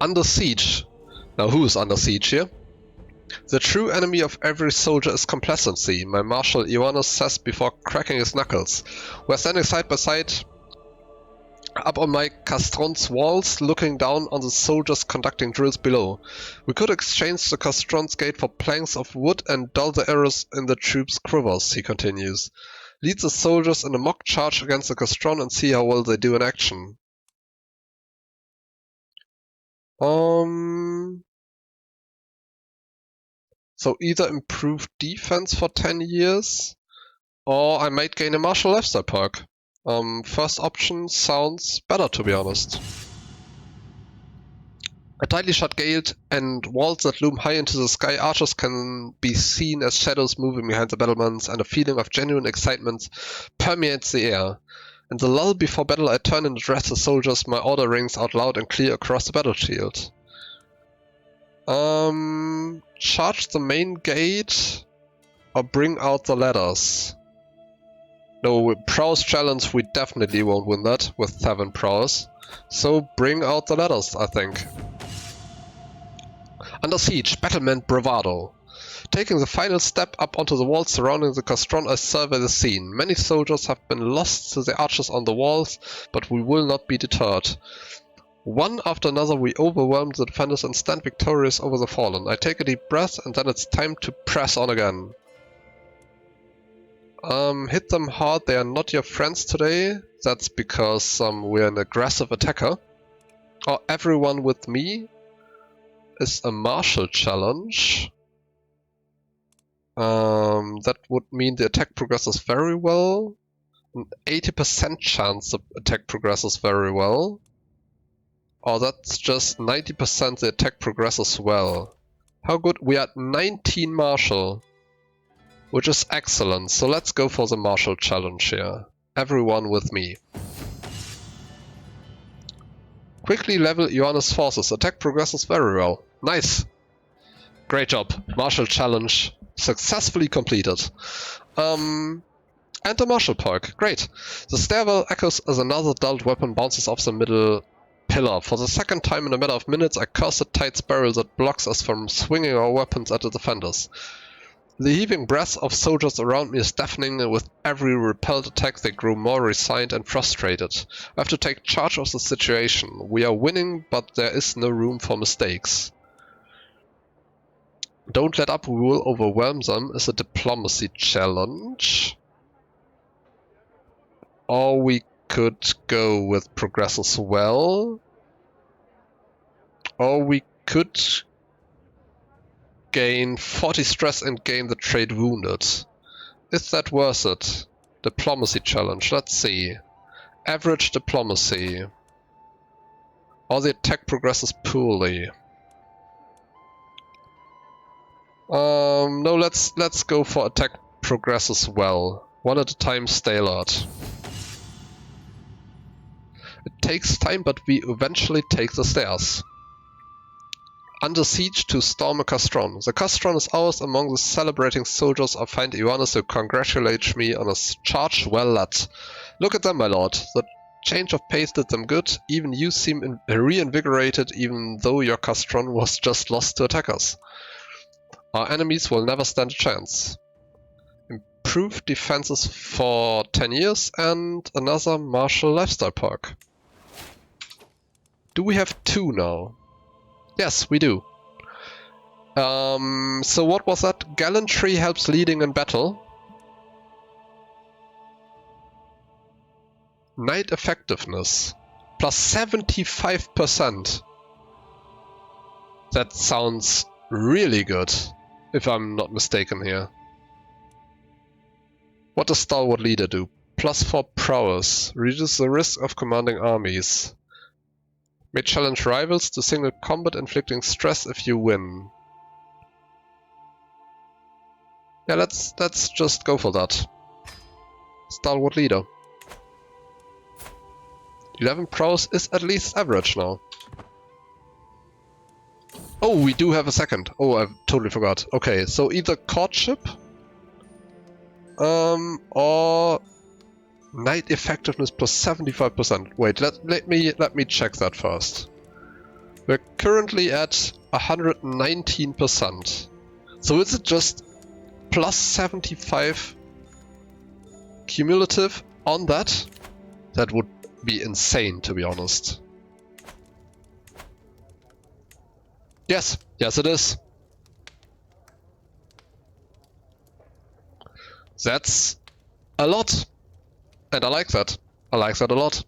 Under siege. Now who is under siege here? The true enemy of every soldier is complacency, my Marshal Ioannis says before cracking his knuckles. We're standing side by side up on my castron's walls, looking down on the soldiers conducting drills below. We could exchange the castron's gate for planks of wood and dull the arrows in the troops' quivers, he continues. Lead the soldiers in a mock charge against the castron and see how well they do in action. So either improve defense for 10 years, or I might gain a martial lifestyle perk. First option sounds better, to be honest. A tightly shut gate and walls that loom high into the sky, archers can be seen as shadows moving behind the battlements, and a feeling of genuine excitement permeates the air. In the lull before battle, I turn and address the soldiers. My order rings out loud and clear across the battlefield. Charge the main gate or bring out the ladders? No, with prowess challenge we definitely won't win that with 7 prowess. So bring out the ladders, I think. Under siege, battlement bravado. Taking the final step up onto the walls surrounding the castron, I survey the scene. Many soldiers have been lost to the archers on the walls, but we will not be deterred. One after another we overwhelm the defenders and stand victorious over the fallen. I take a deep breath and then it's time to press on again. Hit them hard, they are not your friends today. That's because we're an aggressive attacker. Or everyone with me is a martial challenge. That would mean the attack progresses very well. An 80% chance the attack progresses very well. Or that's just 90% the attack progresses well. How good? We are at 19 martial, which is excellent. So let's go for the martial challenge here. Everyone with me. Quickly level Ioannis' forces. Attack progresses very well. Nice. Great job. Martial challenge successfully completed. And a martial perk. Great. The stairwell echoes as another dulled weapon bounces off the middle pillar. For the second time in a matter of minutes, I curse the tight spiral that blocks us from swinging our weapons at the defenders. The heaving breath of soldiers around me is deafening, and with every repelled attack they grow more resigned and frustrated. I have to take charge of the situation. We are winning, but there is no room for mistakes. Don't let up, we will overwhelm them is a diplomacy challenge. Or we could go with progresses well. Or we could gain 40 stress and gain the trade wounded. Is that worth it? Diplomacy challenge, let's see. Average diplomacy. Or the attack progresses poorly. No, let's go for attack progresses well. One at a time, stay alert. It takes time, but we eventually take the stairs. Under siege to storm a castron. The castron is ours. Among the celebrating soldiers I find Ioannis, who congratulates me on a charge well led. Look at them, my lord. The change of pace did them good. Even you seem reinvigorated, even though your castron was just lost to attackers. Our enemies will never stand a chance. Improved defenses for 10 years and another martial lifestyle perk. Do we have 2 now? Yes, we do. So what was that? Gallantry helps leading in battle. Knight effectiveness. Plus 75%. That sounds really good, if I'm not mistaken here. What does Stalwart Leader do? Plus 4 prowess. Reduces the risk of commanding armies. May challenge rivals to single combat, inflicting stress if you win. Yeah, let's just go for that. Stalwart Leader. 11 prowess is at least average now. Oh, we do have a second. Oh, I totally forgot. Okay, so either courtship or knight effectiveness plus 75%. Wait, let me check that first. We're currently at 119%. So is it just plus 75 cumulative on that? That would be insane, to be honest. Yes, yes it is. That's a lot. And I like that. I like that a lot.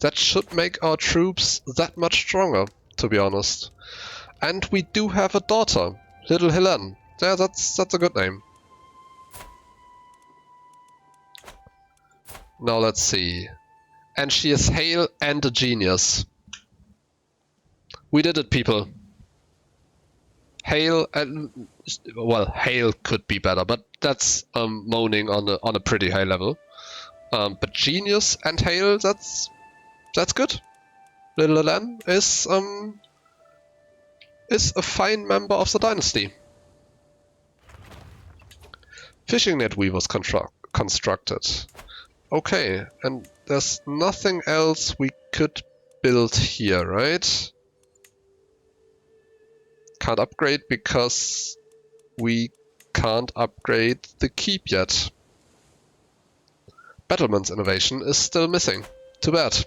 That should make our troops that much stronger, to be honest. And we do have a daughter, Little Helen. Yeah, that's a good name. Now let's see. And she is hale and a genius. We did it, people. Hale and well, hale could be better, but that's moaning on a pretty high level. But genius and hale, that's good. Little Helen is a fine member of the dynasty. Fishing net weavers constructed. Okay, and there's nothing else we could build here, right? Can't upgrade because we can't upgrade the keep yet. Battlements innovation is still missing. Too bad.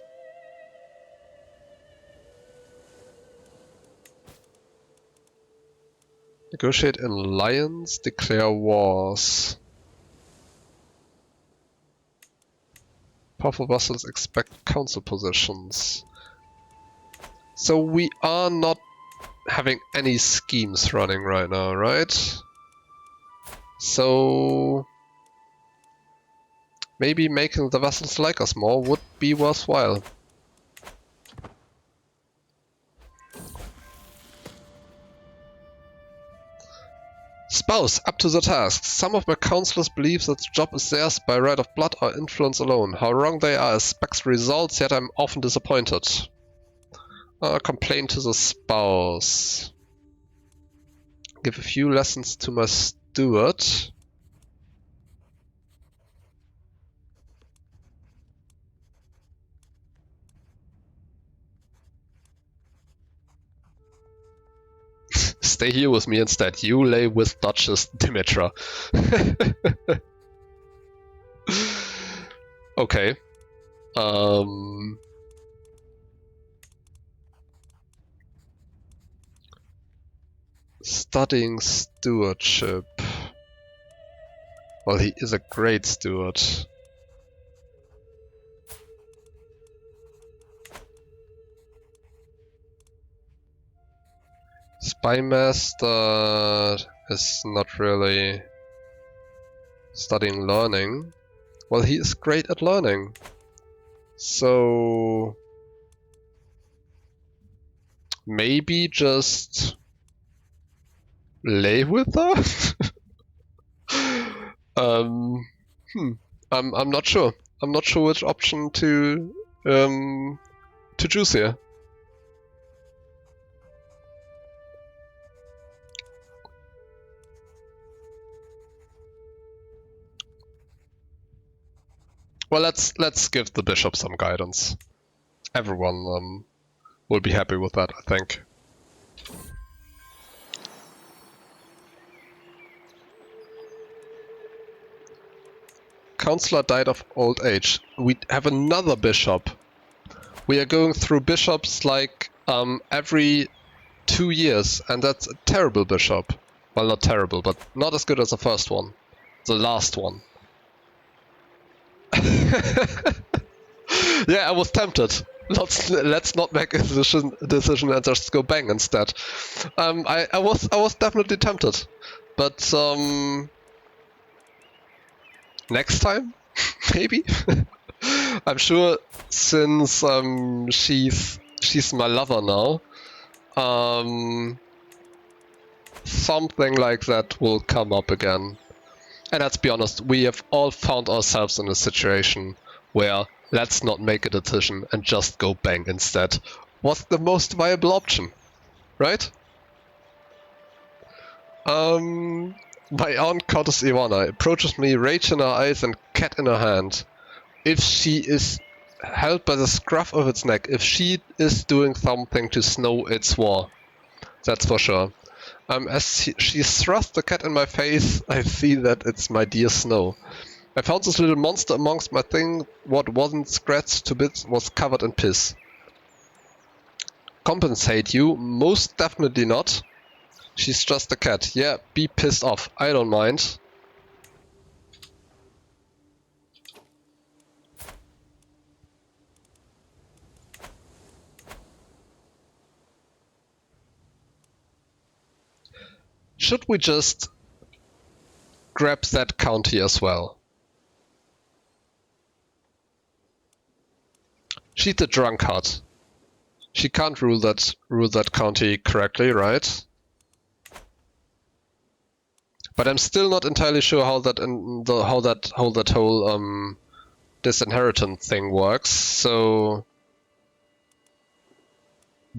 Negotiate an alliance, declare wars. Powerful vassals expect council positions. So we are not having any schemes running right now, right? So maybe making the vassals like us more would be worthwhile. Spouse, up to the task. Some of my councillors believe that the job is theirs by right of blood or influence alone. How wrong they are expects results, yet I'm often disappointed. Complain to the spouse. Give a few lessons to my steward. Stay here with me instead. You lay with Duchess Dimitra. Okay. Studying stewardship. Well, he is a great steward. Spymaster is not really studying learning. Well, he is great at learning. So maybe just lay with her? I'm not sure. I'm not sure which option to choose here. Well, let's give the bishop some guidance. Everyone will be happy with that, I think. Counselor died of old age. We have another bishop. We are going through bishops like every 2 years, and that's a terrible bishop. Well, not terrible, but not as good as the first one. The last one. Yeah, I was tempted. Let's not make a decision and just go bang instead. I was definitely tempted, but next time, maybe. I'm sure since she's my lover now, something like that will come up again. And let's be honest, we have all found ourselves in a situation where let's not make a decision and just go bang instead was the most viable option, right? My aunt Countess Ivana approaches me, rage in her eyes and cat in her hand. If she is held by the scruff of its neck. If she is doing something to snow its war, that's for sure. As she thrust the cat in my face, I see that it's my dear Snow. I found this little monster amongst my thing. What wasn't scratched to bits was covered in piss. Compensate you? Most definitely not. She's just a cat. Yeah, be pissed off. I don't mind. Should we just grab that county as well? She's a drunkard. She can't rule that county correctly, right? But I'm still not entirely sure how that whole disinheritance thing works. So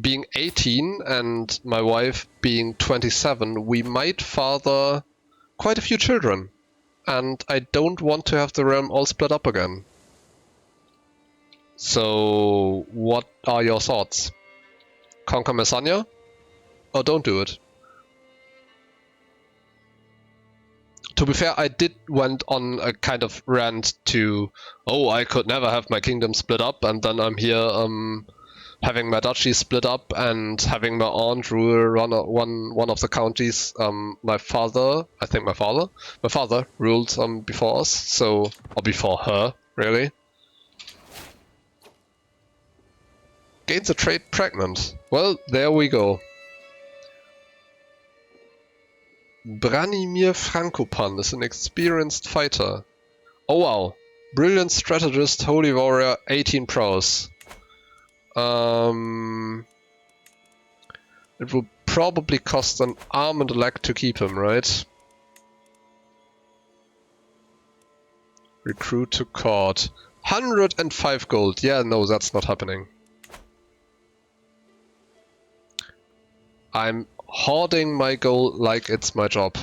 being 18 and my wife being 27, we might father quite a few children, and I don't want to have the realm all split up again. So what are your thoughts? Conquer Messania? Or don't do it? To be fair, I did went on a kind of rant to, oh, I could never have my kingdom split up, and then I'm here having my duchy split up and having my aunt rule one of the counties. My father ruled before us, so, or before her, really. Gains a trade pregnant. Well, there we go. Branimir Frankopan is an experienced fighter. Oh wow. Brilliant strategist, holy warrior, 18 prowess. It will probably cost an arm and a leg to keep him, right? Recruit to court. 105 gold. Yeah, no, that's not happening. I'm hoarding my gold like it's my job.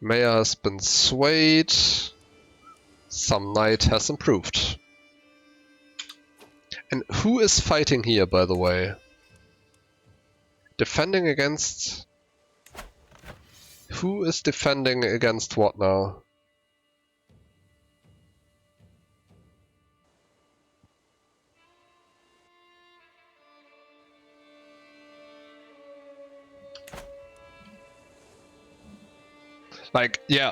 Mayor has been swayed. Some knight has improved. And who is fighting here, by the way? Defending against... Who is defending against what now? Like, yeah,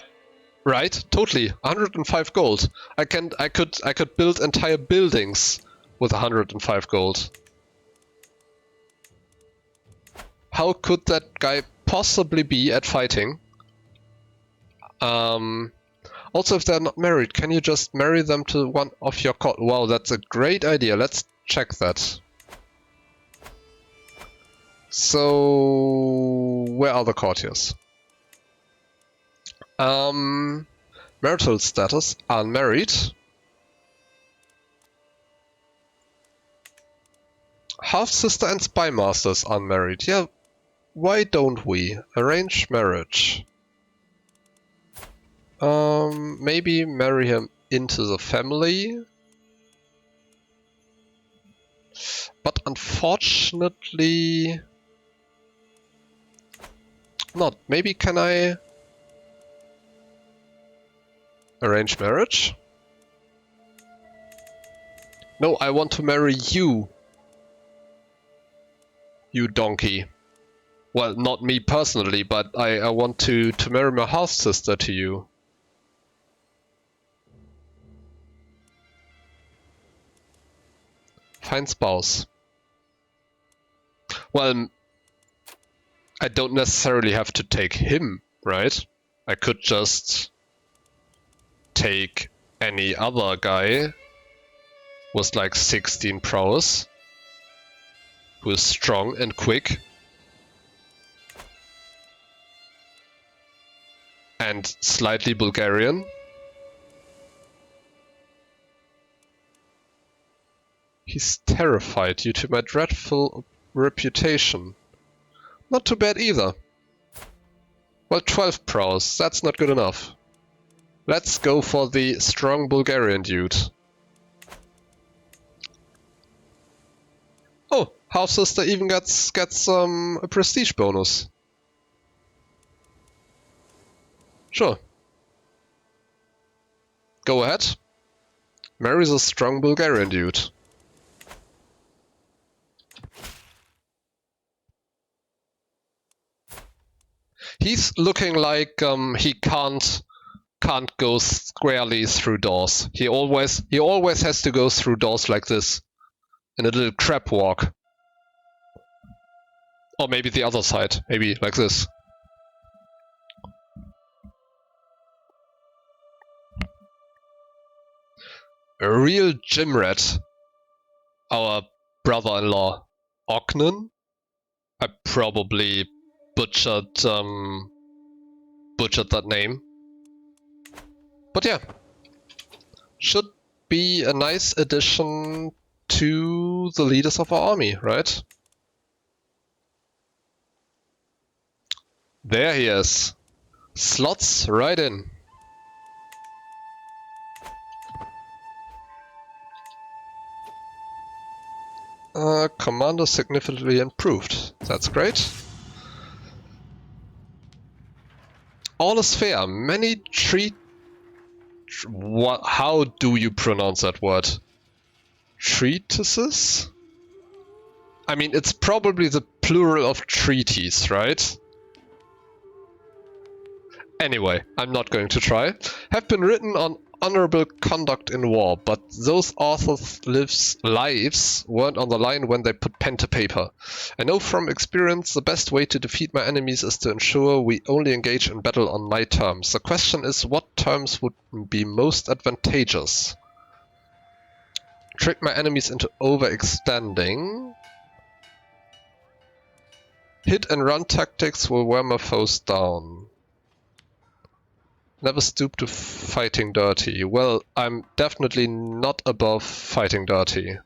right? Totally. 105 gold. I could build entire buildings with 105 gold. How could that guy possibly be at fighting? Also, if they're not married, can you just marry them to one of your court? Wow, that's a great idea. Let's check that. So, where are the courtiers? Marital status, unmarried. Half-sister and spy masters unmarried. Yeah, why don't we? Arrange marriage. Maybe marry him into the family. But unfortunately... not. Maybe can I... arrange marriage? No, I want to marry you. You donkey. Well, not me personally, but I want to marry my half-sister to you. Find spouse. Well, I don't necessarily have to take him, right? I could just take any other guy with like 16 prowess, who is strong and quick, and slightly Bulgarian. He's terrified due to my dreadful reputation. Not too bad either. Well, 12 prowess, that's not good enough. Let's go for the strong Bulgarian dude. Oh, Half Sister even gets a prestige bonus. Sure. Go ahead. Marries a strong Bulgarian dude. He's looking like he can't go squarely through doors. He always has to go through doors like this, in a little crab walk. Or maybe the other side, maybe like this. A real gym rat. Our brother-in-law, Ognen. I probably butchered that name. But yeah, should be a nice addition to the leaders of our army, right? There he is. Slots right in. Commander significantly improved. That's great. All is fair. Many what? How do you pronounce that word? Treatises? I mean, it's probably the plural of treaties, right? Anyway, I'm not going to try. Have been written on honorable conduct in war, but those authors' lives weren't on the line when they put pen to paper. I know from experience the best way to defeat my enemies is to ensure we only engage in battle on my terms. The question is, what terms would be most advantageous? Trick my enemies into overextending. Hit and run tactics will wear my foes down. Never stoop to fighting dirty. Well, I'm definitely not above fighting dirty.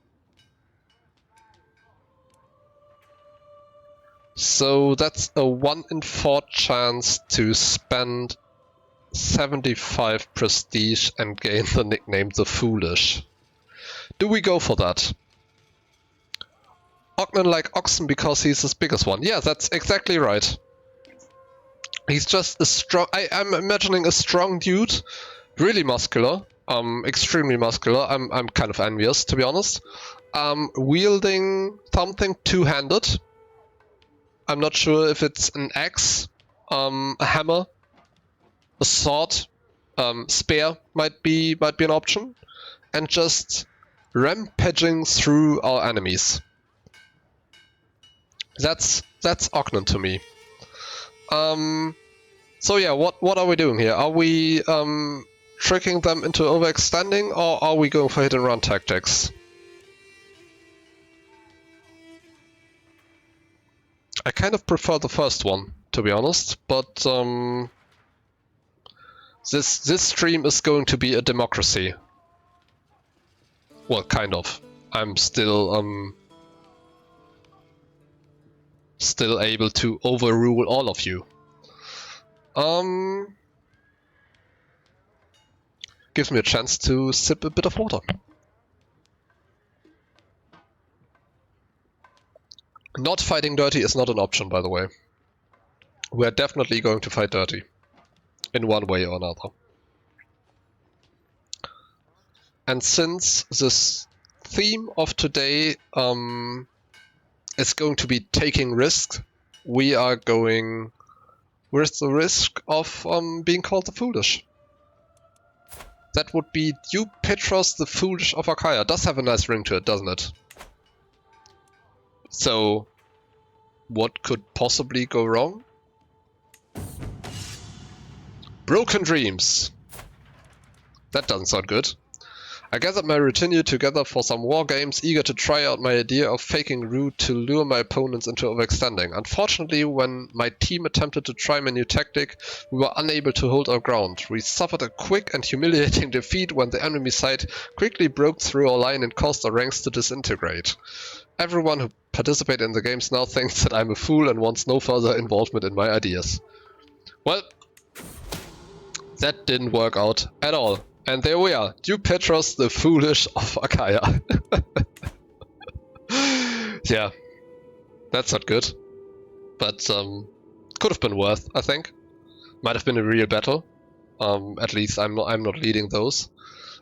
So that's a 1 in 4 chance to spend 75 prestige and gain the nickname The Foolish. Do we go for that? Ognen like oxen because he's the biggest one. Yeah, that's exactly right. He's just a strong... I'm imagining a strong dude, really muscular, extremely muscular. I'm kind of envious, to be honest. Wielding something two-handed. I'm not sure if it's an axe, a hammer, a sword, spear might be an option, and just rampaging through our enemies. That's Ognen to me. So yeah, what are we doing here? Are we tricking them into overextending, or are we going for hit and run tactics? I kind of prefer the first one, to be honest, but this stream is going to be a democracy. Well, kind of. I'm still able to overrule all of you. Gives me a chance to sip a bit of water. Not fighting dirty is not an option, by the way. We're definitely going to fight dirty. In one way or another. And since this theme of today is going to be taking risks, we are going with the risk of being called the Foolish. That would be Doux Petros, the Foolish of Achaia. Does have a nice ring to it, doesn't it? So, what could possibly go wrong? Broken Dreams. That doesn't sound good. I gathered my retinue together for some war games, eager to try out my idea of faking rude to lure my opponents into overextending. Unfortunately, when my team attempted to try my new tactic, we were unable to hold our ground. We suffered a quick and humiliating defeat when the enemy side quickly broke through our line and caused our ranks to disintegrate. Everyone who participated in the games now thinks that I'm a fool and wants no further involvement in my ideas. Well, That didn't work out at all. And there we are, Doux Petros, the foolish of Achaia. Yeah, that's not good. But could have been worth, I think. Might have been a real battle. At least I'm not leading those.